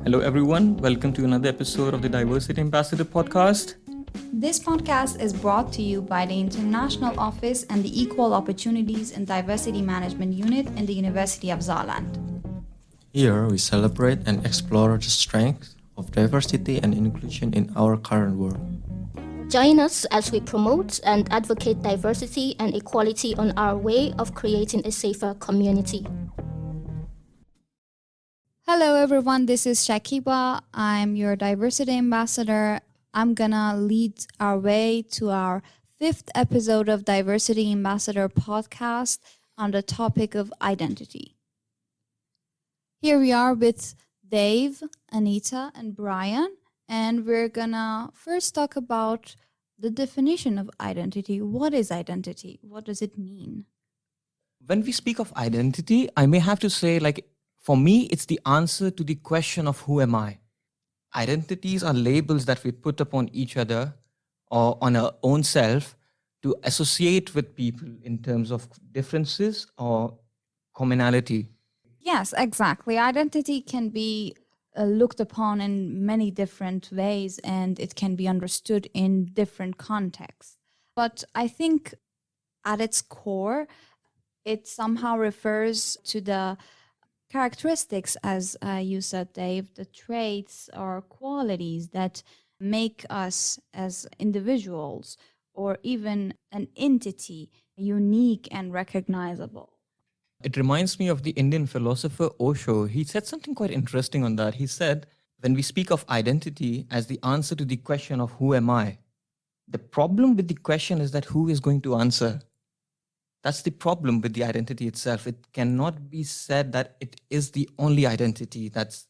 Hello, everyone. Welcome to another episode of the Diversity Ambassador podcast. This podcast is brought to you by the International Office and the Equal Opportunities and Diversity Management Unit in the University of Saarland. Here we celebrate and explore the strengths of diversity and inclusion in our current world. Join us as we promote and advocate diversity and equality on our way of creating a safer community. Hello everyone, this is Shakiba. I'm your Diversity Ambassador. I'm gonna lead our way to our 5th episode of Diversity Ambassador podcast on the topic of identity. Here we are with Dave, Anita, and Brian, and we're gonna first talk about the definition of identity. What is identity? What does it mean? When we speak of identity, I may have to say, for me, it's the answer to the question of who am I? Identities are labels that we put upon each other or on our own self to associate with people in terms of differences or commonality. Yes, exactly. Identity can be looked upon in many different ways and it can be understood in different contexts. But I think at its core, it somehow refers to the characteristics, as you said, Dave, the traits or qualities that make us as individuals or even an entity unique and recognizable. It reminds me of the Indian philosopher Osho. He said something quite interesting on that. He said, when we speak of identity as the answer to the question of who am I, the problem with the question is that who is going to answer? That's the problem with the identity itself. It cannot be said that it is the only identity that's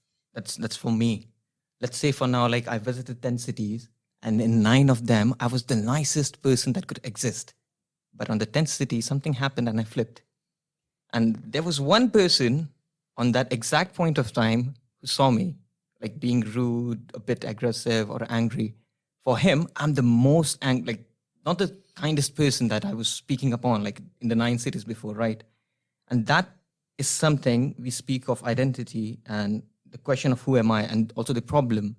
for me. Let's say for now, I visited 10 cities, and in 9 of them, I was the nicest person that could exist. But on the 10th city, something happened and I flipped. And there was one person on that exact point of time who saw me, being rude, a bit aggressive or angry. For him, I'm the most not the kindest person that I was speaking upon, in the 9 cities before, right? And that is something we speak of identity and the question of who am I, and also the problem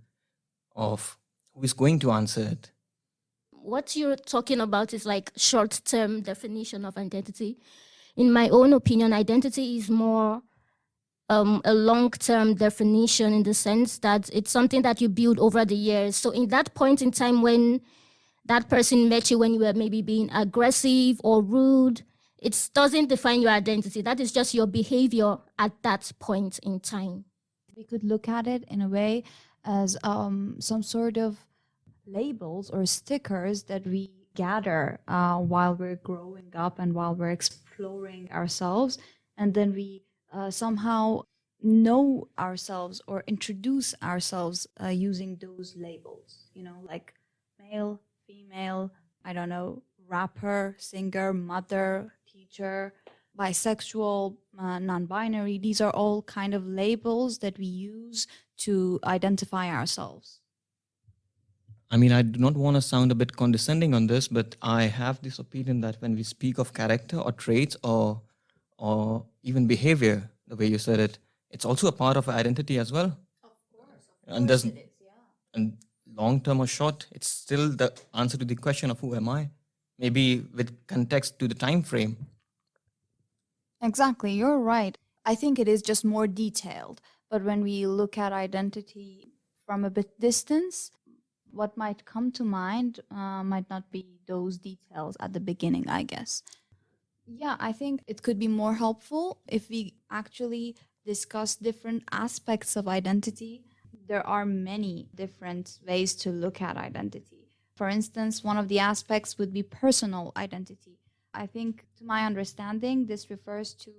of who is going to answer it. What you're talking about is short-term definition of identity. In my own opinion, identity is more a long-term definition in the sense that it's something that you build over the years. So in that point in time when that person met you when you were maybe being aggressive or rude, it doesn't define your identity. That is just your behavior at that point in time. We could look at it in a way as some sort of labels or stickers that we gather while we're growing up and while we're exploring ourselves. And then we somehow know ourselves or introduce ourselves using those labels, like male, female, rapper, singer, mother, teacher, bisexual, non-binary. These are all kind of labels that we use to identify ourselves. I mean, I do not want to sound a bit condescending on this, but I have this opinion that when we speak of character or traits or even behavior, the way you said it, it's also a part of our identity as well. Of course it is, yeah. And long term or short, it's still the answer to the question of who am I, maybe with context to the time frame. Exactly, you're right. I think it is just more detailed, but when we look at identity from a bit distance, what might come to mind might not be those details at the beginning, I guess. Yeah, I think it could be more helpful if we actually discuss different aspects of identity. There are many different ways to look at identity. For instance, one of the aspects would be personal identity. I think, to my understanding, this refers to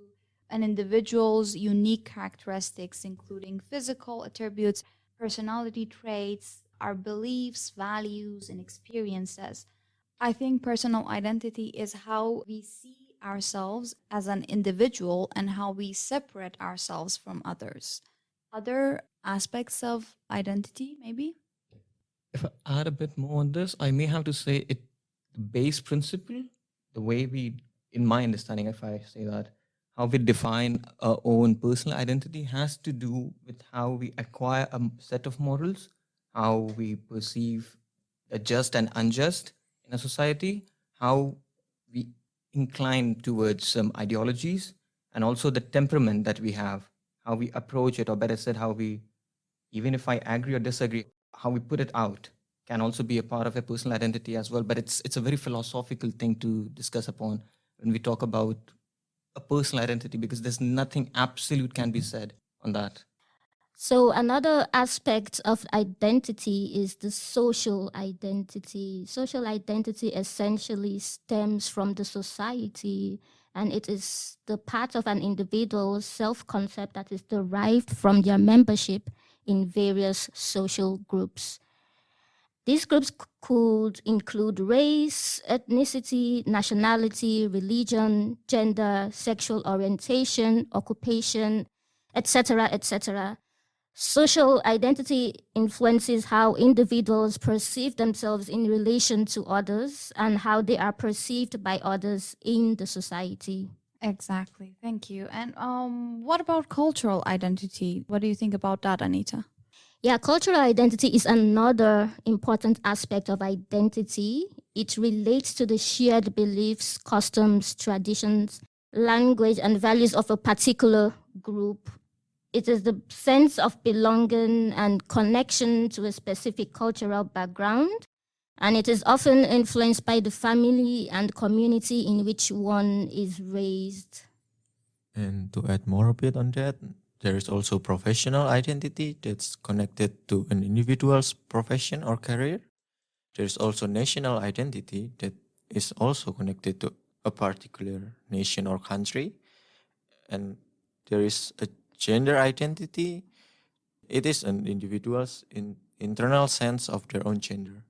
an individual's unique characteristics, including physical attributes, personality traits, our beliefs, values, and experiences. I think personal identity is how we see ourselves as an individual and how we separate ourselves from others. Other aspects of identity, maybe? If I add a bit more on this, I may have to say the base principle, the way we, in my understanding, if I say that, how we define our own personal identity has to do with how we acquire a set of morals, how we perceive the just and unjust in a society, how we incline towards some ideologies, and also the temperament that we have, how we approach it, or better said, how we, even if I agree or disagree, how we put it out can also be a part of a personal identity as well. But it's a very philosophical thing to discuss upon when we talk about a personal identity, because there's nothing absolute can be said on that. So another aspect of identity is the social identity. Social identity essentially stems from the society, and it is the part of an individual's self-concept that is derived from their membership in various social groups. These groups could include race, ethnicity, nationality, religion, gender, sexual orientation, occupation, etc., etc. Social identity influences how individuals perceive themselves in relation to others and how they are perceived by others in the society. Exactly. Thank you. And what about cultural identity? What do you think about that, Anita? Yeah, cultural identity is another important aspect of identity. It relates to the shared beliefs, customs, traditions, language, and values of a particular group. It is the sense of belonging and connection to a specific cultural background, and it is often influenced by the family and community in which one is raised. And to add more a bit on that, there is also professional identity that's connected to an individual's profession or career. There is also national identity that is also connected to a particular nation or country. And there is a gender identity. It is an individual's internal sense of their own gender,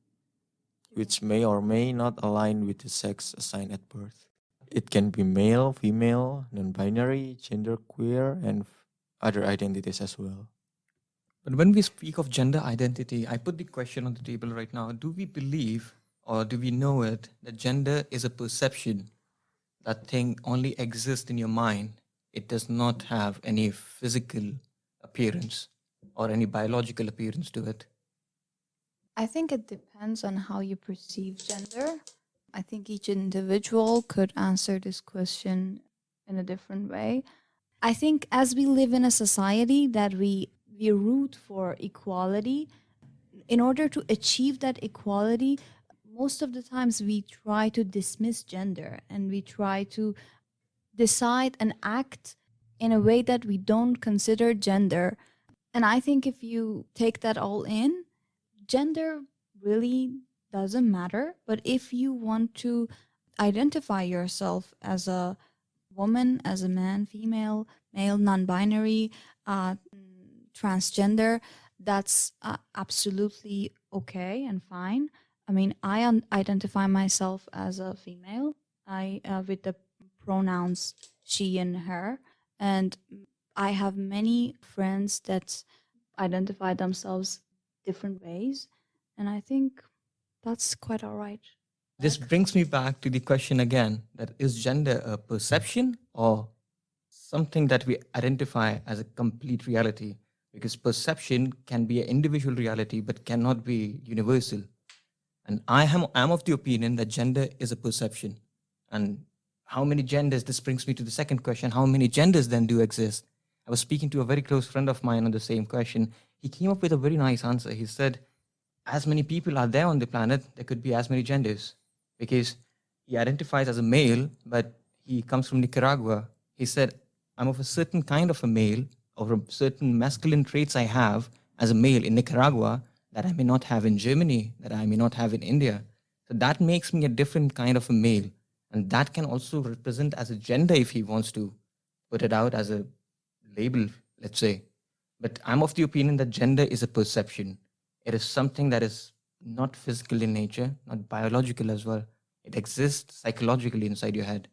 which may or may not align with the sex assigned at birth. It can be male, female, non-binary, genderqueer, and other identities as well. But when we speak of gender identity, I put the question on the table right now. Do we believe or do we know it that gender is a perception? That thing only exists in your mind. It does not have any physical appearance or any biological appearance to it. I think it depends on how you perceive gender. I think each individual could answer this question in a different way. I think as we live in a society that we root for equality, in order to achieve that equality, most of the times we try to dismiss gender and we try to decide and act in a way that we don't consider gender. And I think if you take that all in, gender really doesn't matter. But if you want to identify yourself as a woman, as a man, female, male, non-binary, transgender, that's absolutely okay and fine. I mean, I identify myself as a female. I with the pronouns she and her, and I have many friends that identify themselves different ways, and I think that's quite all right. This brings me back to the question again, that is gender a perception or something that we identify as a complete reality? Because perception can be an individual reality but cannot be universal. And I am of the opinion that gender is a perception. And how many genders, this brings me to the second question, how many genders then do exist? I was speaking to a very close friend of mine on the same question. He came up with a very nice answer. He said, as many people are there on the planet, there could be as many genders. Because he identifies as a male, but he comes from Nicaragua. He said, I'm of a certain kind of a male, or certain masculine traits I have as a male in Nicaragua that I may not have in Germany, that I may not have in India. So that makes me a different kind of a male. And that can also represent as a gender if he wants to put it out as a label, let's say. But I'm of the opinion that gender is a perception. It is something that is not physical in nature, not biological as well. It exists psychologically inside your head.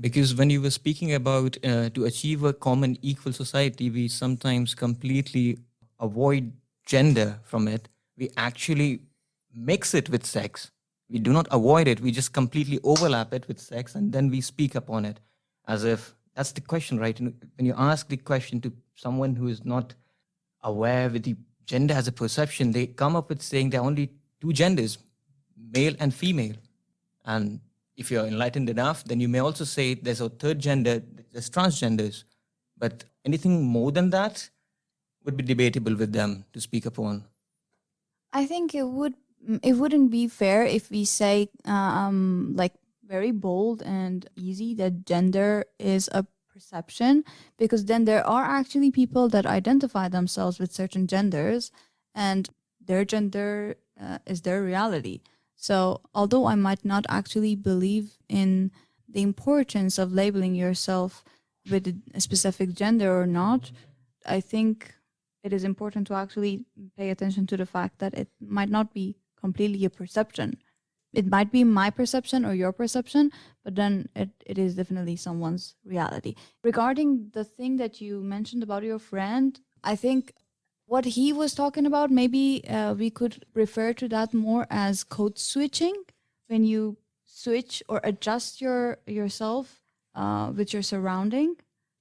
Because when you were speaking about to achieve a common equal society, we sometimes completely avoid gender from it. We actually mix it with sex. We do not avoid it. We just completely overlap it with sex, and then we speak upon it as if that's the question, right? And when you ask the question to someone who is not aware with the gender as a perception, they come up with saying there are only two genders, male and female. And if you're enlightened enough, then you may also say there's a third gender, there's transgenders. But anything more than that would be debatable with them to speak upon. I think it wouldn't be fair if we say like very bold and easy that gender is a perception, because then there are actually people that identify themselves with certain genders and their gender is their reality. So although I might not actually believe in the importance of labeling yourself with a specific gender or not, I think it is important to actually pay attention to the fact that it might not be completely a perception. It might be my perception or your perception, but then it is definitely someone's reality. Regarding the thing that you mentioned about your friend, I think what he was talking about, maybe we could refer to that more as code switching, when you switch or adjust yourself with your surrounding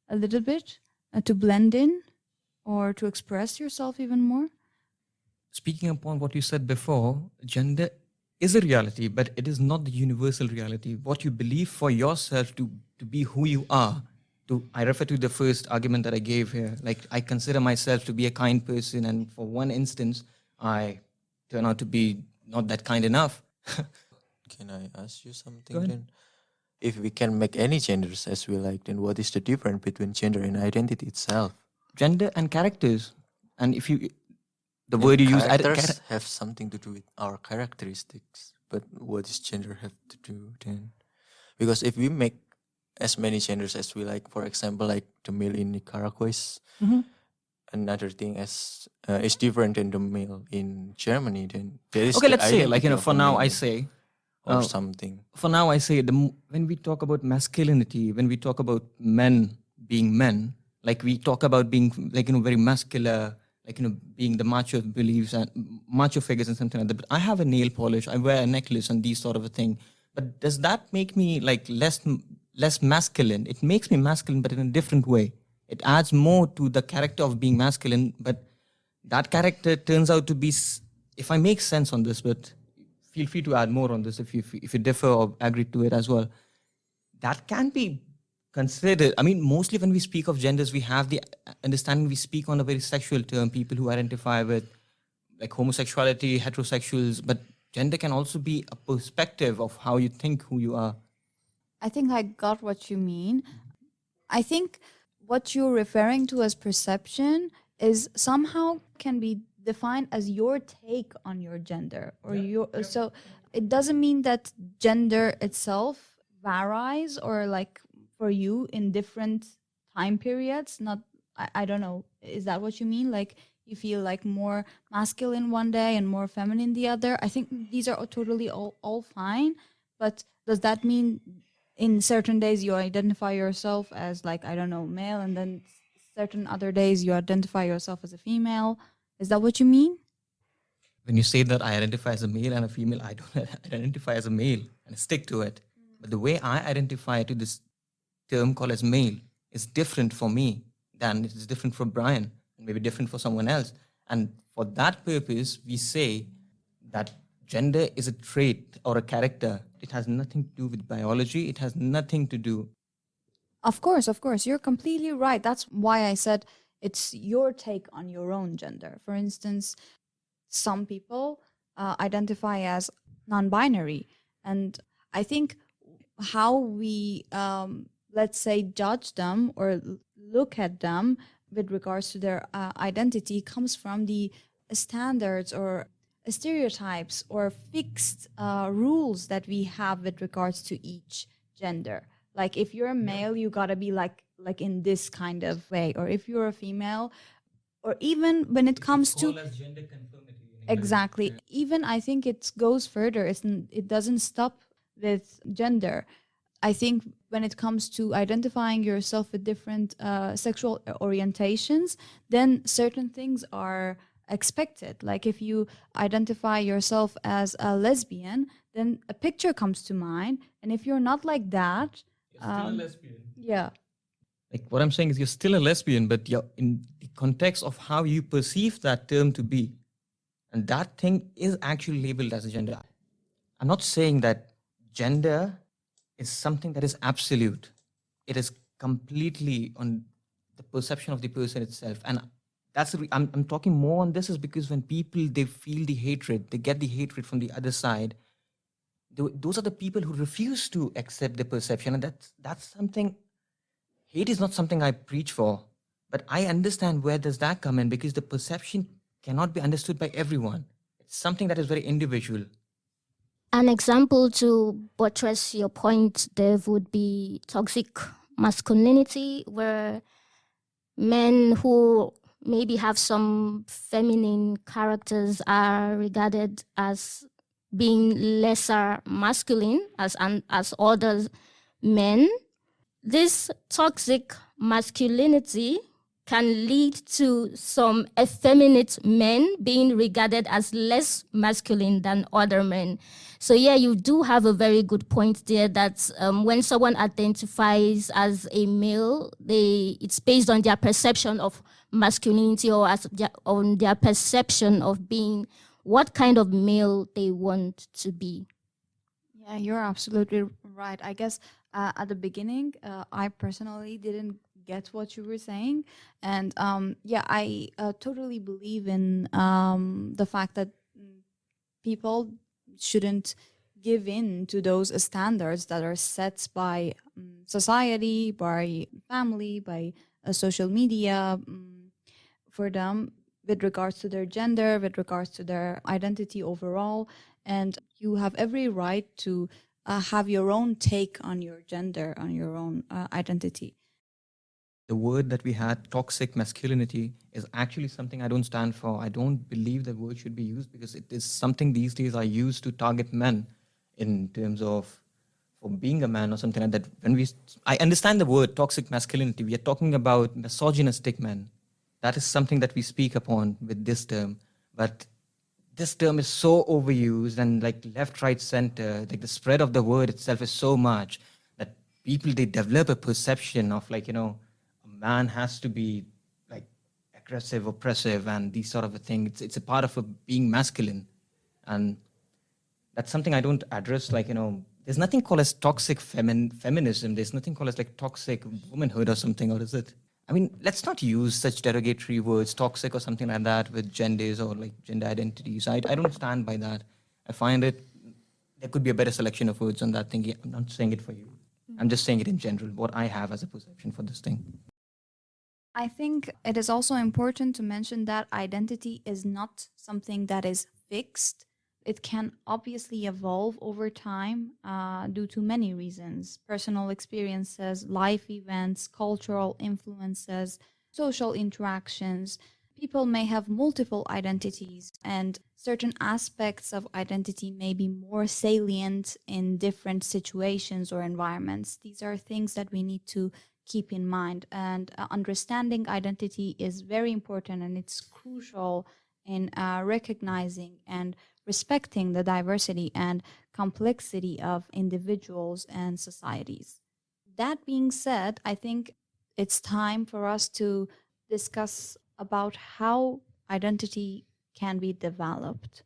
a little bit to blend in or to express yourself even more. Speaking upon what you said before, gender is a reality, but it is not the universal reality. What you believe for yourself to be who you are. I refer to the first argument that I gave here. Like, I consider myself to be a kind person, and for one instance, I turn out to be not that kind enough. Can I ask you something Go ahead. then? If we can make any genders as we like, then what is the difference between gender and identity itself? Gender and characters. And if you, the And word you use, characters have something to do with our characteristics, but what does gender have to do then? Because if we make as many genders as we like, for example, like the male in Nicaragua is another thing as is different than the male in Germany, then there is okay, the let's say, like, identity you know, of for a now, I male say, or uh, something. for now, I say, when we talk about masculinity, when we talk about men being men, like we talk about being, like, you know, very muscular, like, you know, being the macho beliefs and macho figures and something like that. But I have a nail polish, I wear a necklace and these sort of a thing. But does that make me like less masculine? It makes me masculine, but in a different way. It adds more to the character of being masculine, but that character turns out to be, if I make sense on this, but feel free to add more on this if you differ or agree to it as well. That can be considered. I mean, mostly when we speak of genders, we have the understanding we speak on a very sexual term, people who identify with like homosexuality, heterosexuals, but gender can also be a perspective of how you think who you are. I think I got what you mean. I think what you're referring to as perception is somehow can be defined as your take on your gender or so it doesn't mean that gender itself varies or like for you in different time periods. Not I don't know, is that what you mean? Like you feel like more masculine one day and more feminine the other? I think these are totally all fine, but does that mean in certain days you identify yourself as like, I don't know, male, and then certain other days you identify yourself as a female? Is that what you mean? When you say that I identify as a male and a female, I don't identify as a male and stick to it. But the way I identify to this term called as male is different for me than it is different for Brian and maybe different for someone else. And for that purpose, we say that gender is a trait or a character. It has nothing to do with biology. It has nothing to do. Of course, you're completely right. That's why I said it's your take on your own gender. For instance, some people identify as non-binary, and I think how we let's say judge them or look at them with regards to their identity comes from the standards or stereotypes or fixed rules that we have with regards to each gender. Like if you're a male, you gotta be like in this kind of way, or if you're a female, or even when it comes to as gender conformity. exactly, even I think it goes further. It doesn't stop with gender. I think when it comes to identifying yourself with different sexual orientations, then certain things are expected. Like if you identify yourself as a lesbian, then a picture comes to mind. And if you're not like that, You're still a lesbian. yeah. Like what I'm saying is you're still a lesbian, but you're in the context of how you perceive that term to be. And that thing is actually labeled as a gender. I'm not saying that gender is something that is absolute. It is completely on the perception of the person itself. And I'm talking more on this is because when people, they feel the hatred, they get the hatred from the other side. Those are the people who refuse to accept the perception. And that's something, hate is not something I preach for, but I understand where does that come in, because the perception cannot be understood by everyone. It's something that is very individual. An example to buttress your point, Dev, would be toxic masculinity, where men who maybe have some feminine characters are regarded as being lesser masculine as other men. This toxic masculinity can lead to some effeminate men being regarded as less masculine than other men. So yeah, you do have a very good point there that when someone identifies as a male, it's based on their perception of masculinity or on their perception of being what kind of male they want to be. Yeah, you're absolutely right. I guess at the beginning, I personally didn't get what you were saying. And yeah, I totally believe in the fact that people shouldn't give in to those standards that are set by society, by family, by social media for them with regards to their gender, with regards to their identity overall. And you have every right to have your own take on your gender, on your own identity. The word that we had, toxic masculinity, is actually something I don't stand for. I don't believe the word should be used because it is something these days are used to target men in terms of for being a man or something like that. I understand the word toxic masculinity. We are talking about misogynistic men. That is something that we speak upon with this term. But this term is so overused and like left, right, center, like the spread of the word itself is so much that people, they develop a perception of like, a man has to be like aggressive, oppressive, and these sort of a thing. It's a part of being masculine. And that's something I don't address. Like, there's nothing called as toxic feminism. There's nothing called as like toxic womanhood or something, or is it? I mean, let's not use such derogatory words, toxic or something like that, with genders or like gender identities. I don't stand by that. I find there could be a better selection of words on that thing. I'm not saying it for you. I'm just saying it in general, what I have as a perception for this thing. I think it is also important to mention that identity is not something that is fixed. It can obviously evolve over time due to many reasons: personal experiences, life events, cultural influences, social interactions. People may have multiple identities, and certain aspects of identity may be more salient in different situations or environments. These are things that we need to keep in mind, and understanding identity is very important, and it's crucial in recognizing and respecting the diversity and complexity of individuals and societies. That being said, I think it's time for us to discuss about how identity can be developed.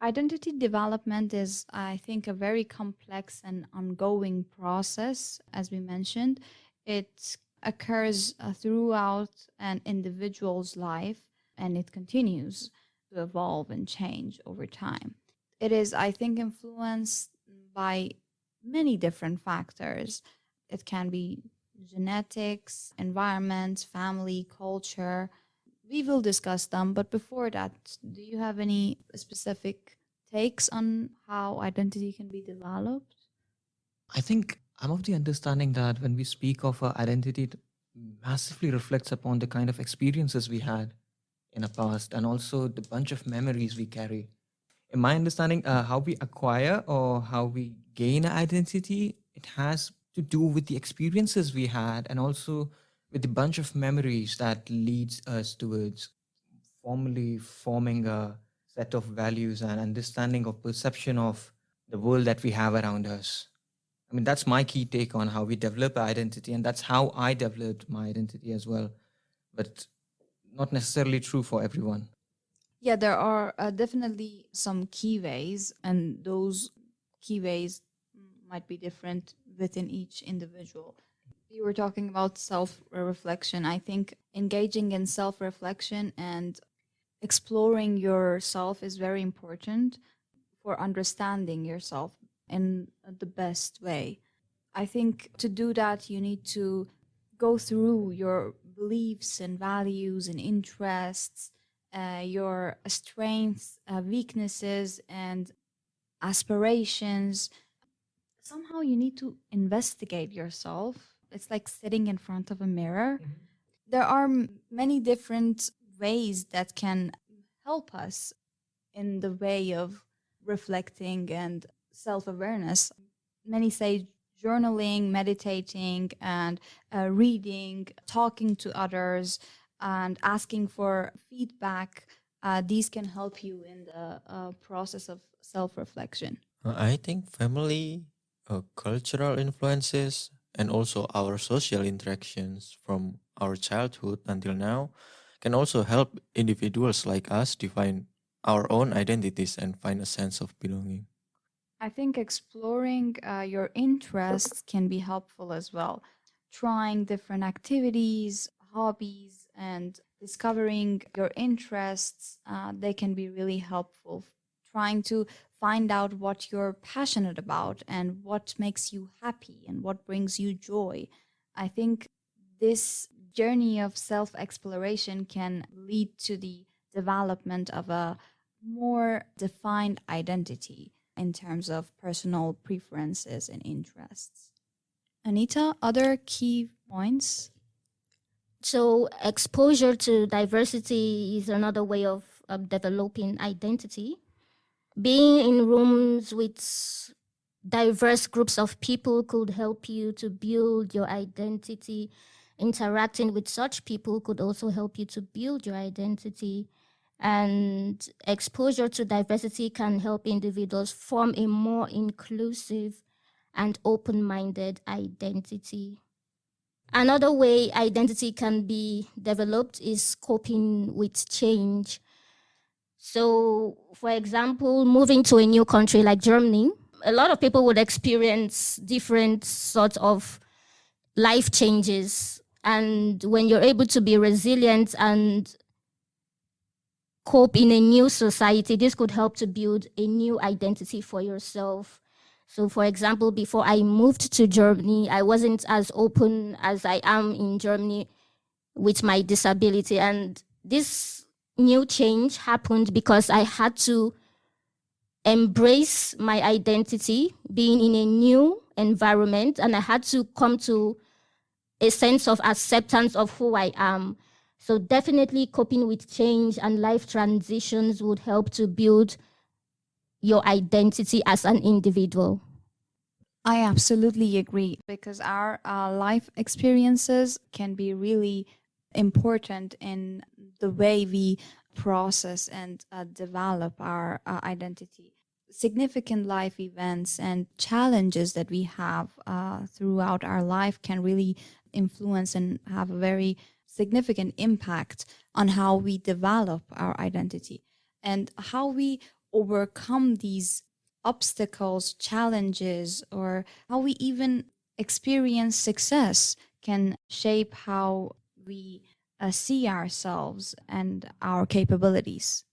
Identity development is, I think, a very complex and ongoing process, as we mentioned. It occurs throughout an individual's life, and it continues to evolve and change over time. It is, I think, influenced by many different factors. It can be genetics, environment, family, culture. We will discuss them, but before that, do you have any specific takes on how identity can be developed? I think I'm of the understanding that when we speak of our identity, it massively reflects upon the kind of experiences we had in our past and also the bunch of memories we carry. In my understanding, how we acquire or how we gain an identity, it has to do with the experiences we had and also with the bunch of memories that leads us towards formally forming a set of values and understanding of perception of the world that we have around us. I mean, that's my key take on how we develop our identity, and that's how I developed my identity as well. But not necessarily true for everyone. Yeah, there are definitely some key ways, and those key ways might be different within each individual. You were talking about self-reflection. I think engaging in self-reflection and exploring yourself is very important for understanding yourself in the best way. I think to do that, you need to go through your beliefs and values and interests, your strengths, weaknesses, and aspirations. Somehow you need to investigate yourself. It's like sitting in front of a mirror. There are many different ways that can help us in the way of reflecting and self-awareness. Many say journaling, meditating, and reading, talking to others, and asking for feedback. These can help you in the process of self-reflection. I think family, cultural influences, and also our social interactions from our childhood until now can also help individuals like us define our own identities and find a sense of belonging. I think exploring your interests can be helpful as well. Trying different activities, hobbies, and discovering your interests, they can be really helpful. Trying to find out what you're passionate about and what makes you happy and what brings you joy. I think this journey of self exploration can lead to the development of a more defined identity in terms of personal preferences and interests. Anita, other key points? So exposure to diversity is another way of developing identity. Being in rooms with diverse groups of people could help you to build your identity. Interacting with such people could also help you to build your identity. And exposure to diversity can help individuals form a more inclusive and open-minded identity. Another way identity can be developed is coping with change. So, for example, moving to a new country like Germany, a lot of people would experience different sorts of life changes. And when you're able to be resilient and cope in a new society, this could help to build a new identity for yourself. So, for example, before I moved to Germany, I wasn't as open as I am in Germany with my disability. And this new change happened because I had to embrace my identity, being in a new environment, and I had to come to a sense of acceptance of who I am. So definitely coping with change and life transitions would help to build your identity as an individual. I absolutely agree because our life experiences can be really important in the way we process and develop our identity. Significant life events and challenges that we have throughout our life can really influence and have a very significant impact on how we develop our identity and how we overcome these obstacles, challenges, or how we even experience success can shape how we see ourselves and our capabilities.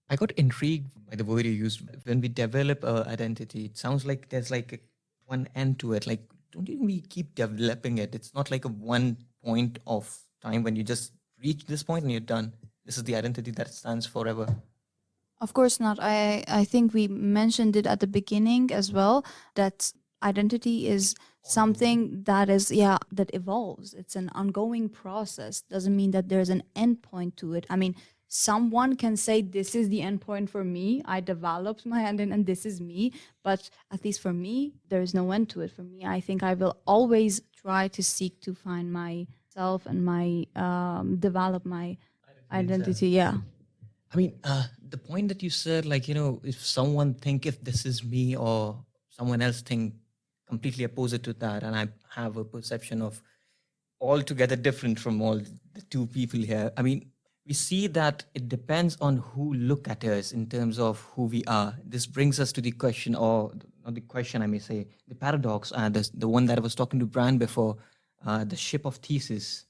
I got intrigued by the word you used. When we develop our identity, it sounds like there's like one end to it. Like, don't you we keep developing it? It's not like a one point of time when you just reach this point and you're done. This is the identity that stands forever. Of course not. I think we mentioned it at the beginning as well, that identity is something that is, that evolves. It's an ongoing process. Doesn't mean that there's an end point to it. I mean, someone can say, this is the end point for me. I developed my identity and this is me. But at least for me, there is no end to it. For me, I think I will always try to seek to find myself and my develop my identity. Yeah. I mean, the point that you said, like, if someone think if this is me or someone else think completely opposite to that, and I have a perception of altogether different from all the two people here. I mean, we see that it depends on who look at us in terms of who we are. This brings us to the question, or not the question, I may say, the paradox, the one that I was talking to Brian before, the ship of Theseus.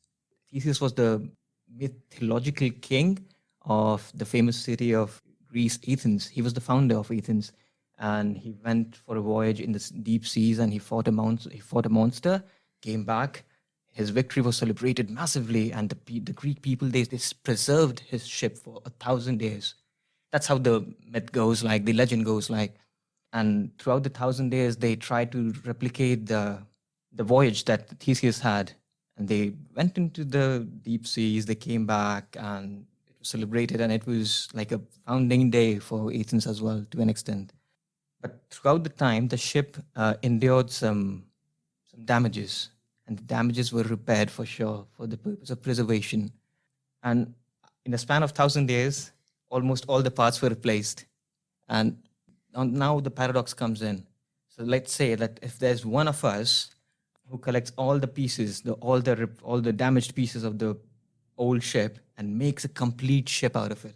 Theseus was the mythological king of the famous city of Greece, Athens. He was the founder of Athens, and he went for a voyage in the deep seas, and he fought a monster, came back. His victory was celebrated massively, and the Greek people, they preserved his ship for 1,000 years. That's how the myth goes, like the legend goes, like. And throughout the 1,000 years, they tried to replicate the voyage that Theseus had, and they went into the deep seas. They came back, and it was celebrated, and it was like a founding day for Athens as well, to an extent. But throughout the time, the ship endured some damages, and the damages were repaired for sure for the purpose of preservation. And in a span of 1,000 years, almost all the parts were replaced. And now the paradox comes in. So let's say that if there's one of us who collects all the pieces, all the damaged pieces of the old ship, and makes a complete ship out of it,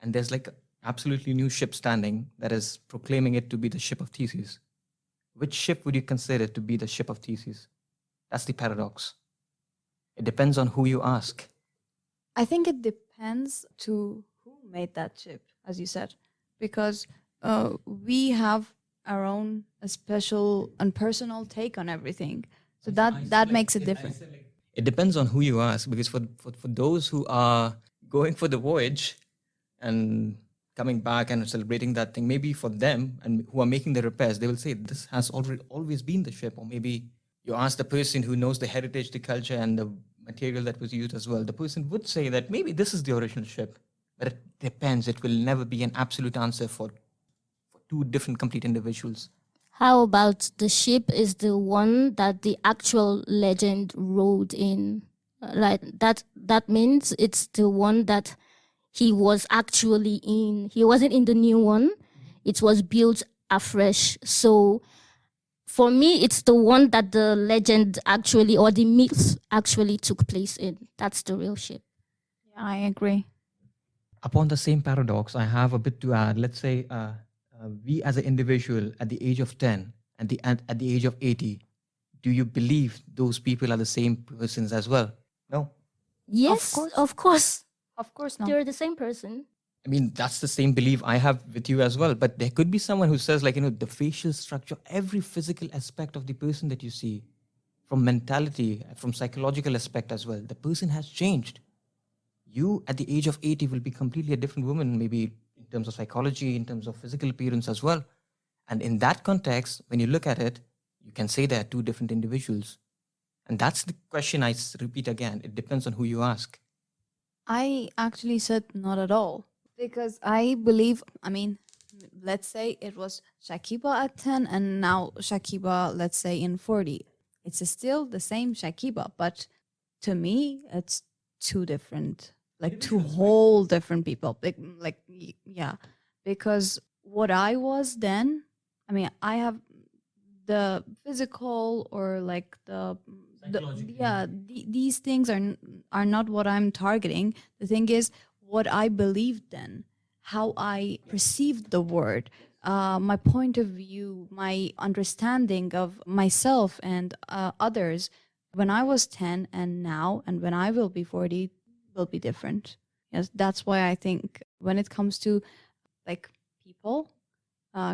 and there's like an absolutely new ship standing that is proclaiming it to be the ship of Theseus, which ship would you consider to be the ship of Theseus? That's the paradox. It depends on who you ask. I think it depends to who made that ship, as you said, because we have our own special and personal take on everything. So that makes it different. It depends on who you ask, because for those who are going for the voyage and coming back and celebrating that thing, maybe for them and who are making the repairs, they will say this has always been the ship. Or maybe you ask the person who knows the heritage, the culture, and the material that was used as well. The person would say that maybe this is the original ship, but it depends. It will never be an absolute answer for two different complete individuals. How about the ship is the one that the actual legend rode in? Right, that means it's the one that he was actually in. He wasn't in the new one. It was built afresh. So for me, it's the one that the legend actually, or the myth actually took place in. That's the real ship. Yeah, I agree. Upon the same paradox, I have a bit to add. Let's say we as an individual at the age of 10 and at the age of 80, do you believe those people are the same persons as well? No. Yes, of course. Of course not. They're the same person. I mean, that's the same belief I have with you as well. But there could be someone who says, like, the facial structure, every physical aspect of the person that you see, from mentality, from psychological aspect as well, the person has changed. You at the age of 80 will be completely a different woman, maybe in terms of psychology, in terms of physical appearance as well. And in that context, when you look at it, you can say they are two different individuals. And that's the question I repeat again. It depends on who you ask. I actually said not at all, because I believe, let's say it was Shakiba at 10 and now Shakiba, let's say in 40. It's still the same Shakiba, but to me, it's two different, like two whole different people. Yeah, because what I was then, I have the physical or like these things are not what I'm targeting. The thing is what I believed then, how I perceived the word, my point of view, my understanding of myself and others when I was 10 and now, and when I will be 40 will be different. Yes, that's why I think when it comes to like people,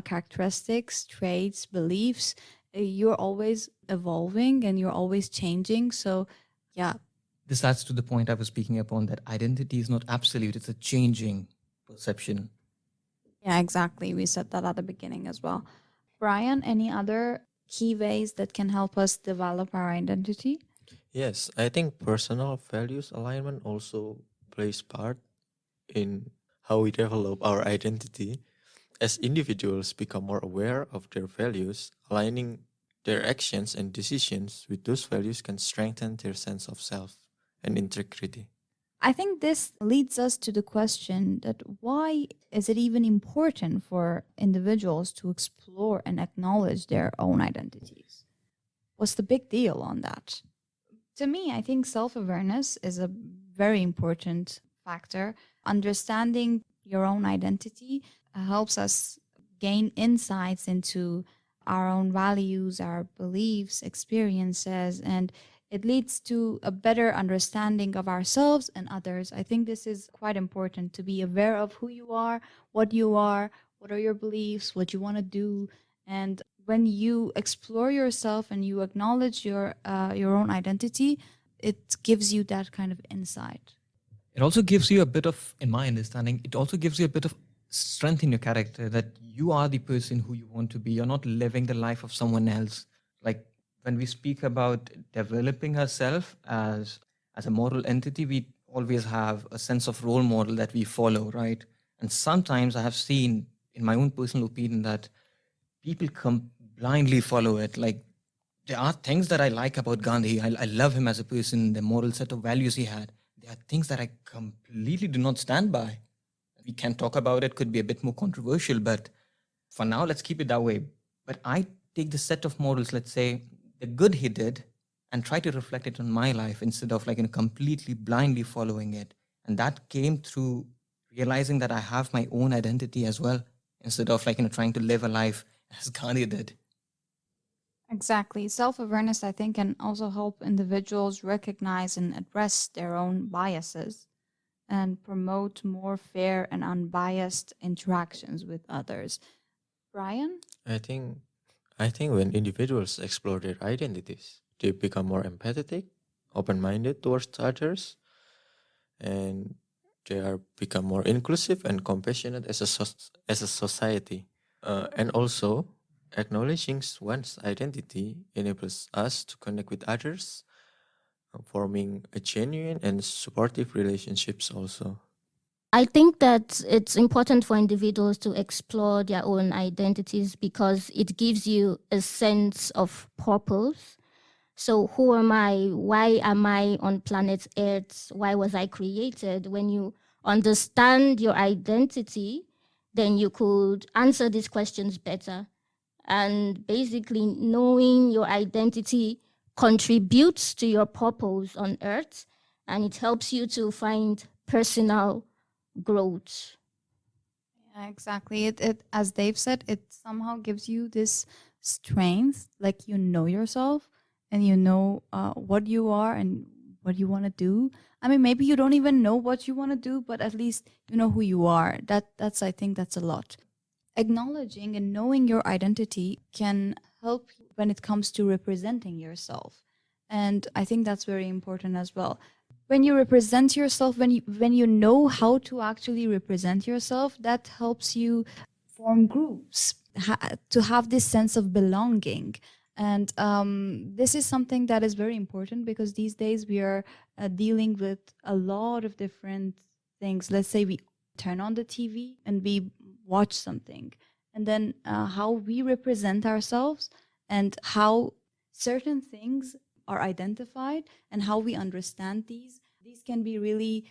characteristics, traits, beliefs, you're always evolving and you're always changing. So, yeah. This adds to the point I was speaking upon, that identity is not absolute, it's a changing perception. Yeah, exactly. We said that at the beginning as well. Brian, any other key ways that can help us develop our identity? Yes, I think personal values alignment also plays part in how we develop our identity. As individuals become more aware of their values, aligning their actions and decisions with those values can strengthen their sense of self and integrity. I think this leads us to the question that why is it even important for individuals to explore and acknowledge their own identities? what's the big deal on that? To me, I think self-awareness is a very important factor. Understanding your own identity helps us gain insights into our own values, our beliefs, experiences, and it leads to a better understanding of ourselves and others. I think this is quite important, to be aware of who you are, what are your beliefs, what you want to do. And when you explore yourself and you acknowledge your own identity, it gives you that kind of insight. It also gives you a bit of, in my understanding, it also gives you a bit of strength in your character, that you are the person who you want to be. You're not living the life of someone else. Like when we speak about developing ourselves as a moral entity, we always have a sense of role model that we follow, right? And sometimes I have seen, in my own personal opinion, that people blindly follow it. Like there are things that I like about Gandhi. I love him as a person, the moral set of values he had. There are things that I completely do not stand by. We can talk about it, could be a bit more controversial, but for now, let's keep it that way. But I take the set of morals, let's say, the good he did, and try to reflect it on my life instead of like completely blindly following it. And that came through realizing that I have my own identity as well, instead of like trying to live a life as Gandhi did. Exactly. Self-awareness, I think, can also help individuals recognize and address their own biases and promote more fair and unbiased interactions with others. Brian? I think when individuals explore their identities, they become more empathetic, open-minded towards others, and they are become more inclusive and compassionate as a society. And also, acknowledging one's identity enables us to connect with others, forming a genuine and supportive relationships also. I think that it's important for individuals to explore their own identities because it gives you a sense of purpose. So, who am I? Why am I on planet Earth? Why was I created? When you understand your identity, then you could answer these questions better. And basically, knowing your identity contributes to your purpose on Earth, and it helps you to find personal growth. Yeah, exactly. It as Dave said, it somehow gives you this strength, like you know yourself and you know what you are and what you want to do. I mean, maybe you don't even know what you want to do, but at least you know who you are. That's I think that's a lot. Acknowledging and knowing your identity can help you when it comes to representing yourself. And I think that's very important as well. When you represent yourself, when you know how to actually represent yourself, that helps you form groups, to have this sense of belonging. And this is something that is very important because these days we are dealing with a lot of different things. Let's say we turn on the TV and we watch something, and then how we represent ourselves and how certain things are identified and how we understand these can be really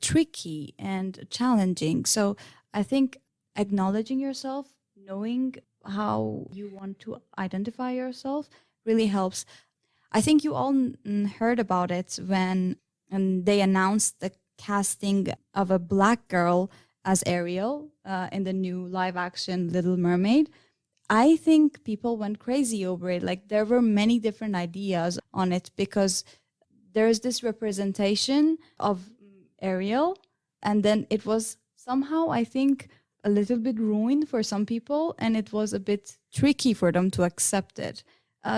tricky and challenging. So I think acknowledging yourself, knowing how you want to identify yourself really helps. I think you all heard about it when they announced the casting of a black girl as Ariel in the new live action Little Mermaid. I think people went crazy over it. Like there were many different ideas on it because there's this representation of Ariel, and then it was somehow, I think, a little bit ruined for some people, and it was a bit tricky for them to accept it.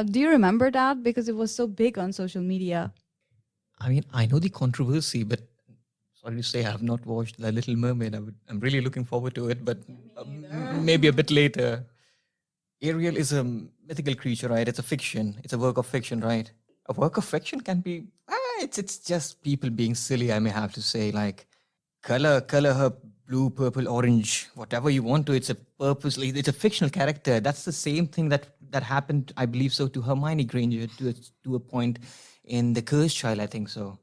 Do you remember that? Because it was so big on social media. I mean, I know the controversy, but sorry to say, I have not watched The Little Mermaid. I'm really looking forward to it, but maybe a bit later. Ariel is a mythical creature, right? It's a fiction. It's a work of fiction, right? A work of fiction can be, it's just people being silly, I may have to say. Like, color her blue, purple, orange, whatever you want to. It's a fictional character. That's the same thing that happened, I believe so, to Hermione Granger to a point in The Cursed Child, I think so.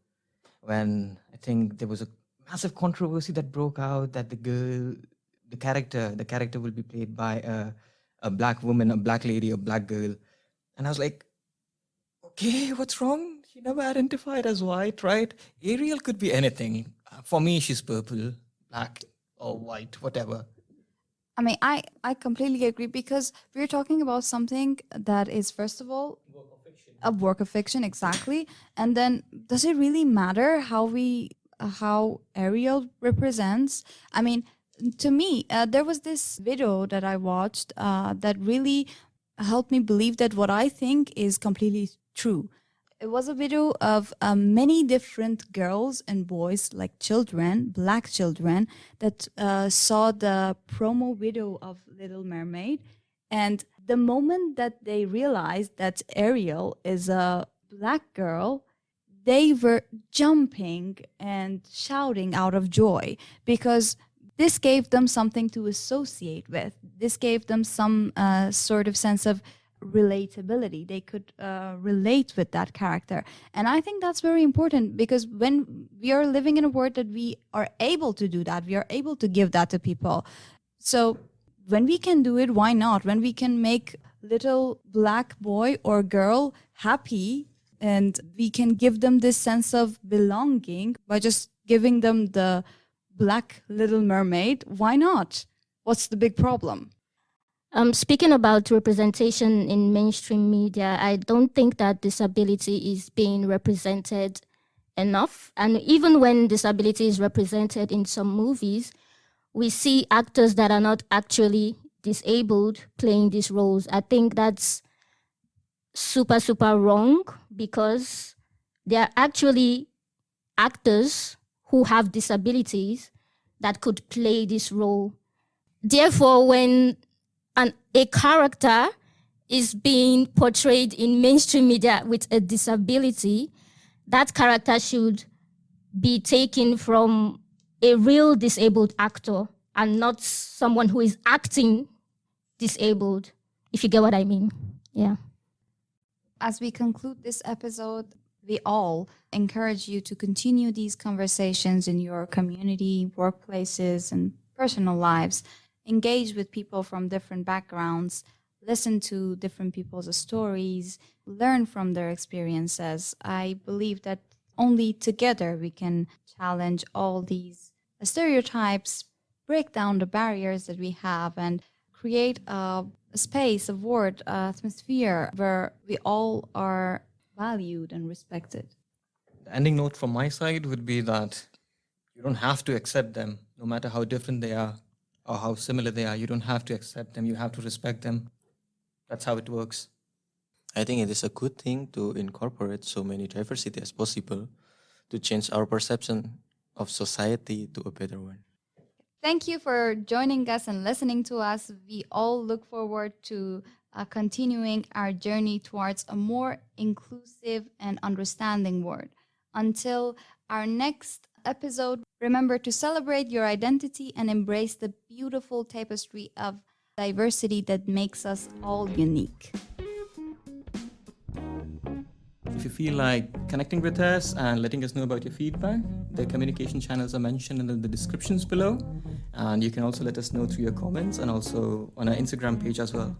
When I think there was a massive controversy that broke out that the character will be played by a black woman, a black lady, a black girl. And I was like, Okay, what's wrong? She never identified as white, right? Ariel could be anything. For me, she's purple, black, or white, whatever. I mean, I completely agree because we're talking about something that is, first of all, a work of fiction, exactly. And then, does it really matter how Ariel represents? I mean, to me, there was this video that I watched that really helped me believe that what I think is completely true. It was a video of many different girls and boys, like children, black children, that saw the promo video of Little Mermaid. And the moment that they realized that Ariel is a black girl, they were jumping and shouting out of joy because this gave them something to associate with. This gave them some sort of sense of relatability. They could relate with that character. And I think that's very important because when we are living in a world that we are able to do that, we are able to give that to people. So when we can do it, why not? When we can make little black boy or girl happy and we can give them this sense of belonging by just giving them the black Little Mermaid, why not? What's the big problem? Speaking about representation in mainstream media, I don't think that disability is being represented enough. And even when disability is represented in some movies, we see actors that are not actually disabled playing these roles. I think that's super, super wrong because they are actually actors who have disabilities that could play this role. Therefore, when a character is being portrayed in mainstream media with a disability, that character should be taken from a real disabled actor and not someone who is acting disabled, if you get what I mean. Yeah. As we conclude this episode, we all encourage you to continue these conversations in your community, workplaces, and personal lives. Engage with people from different backgrounds, listen to different people's stories, learn from their experiences. I believe that only together we can challenge all these stereotypes, break down the barriers that we have, and create a space, a world, atmosphere where we all are valued and respected. The ending note from my side would be that you don't have to accept them, no matter how different they are or how similar they are. You don't have to accept them. You have to respect them. That's how it works. I think it is a good thing to incorporate so many diversity as possible to change our perception of society to a better one. Thank you for joining us and listening to us. We all look forward to continuing our journey towards a more inclusive and understanding world. Until our next episode, remember to celebrate your identity and embrace the beautiful tapestry of diversity that makes us all unique. If you feel like connecting with us and letting us know about your feedback, the communication channels are mentioned in the descriptions below. And you can also let us know through your comments and also on our Instagram page as well.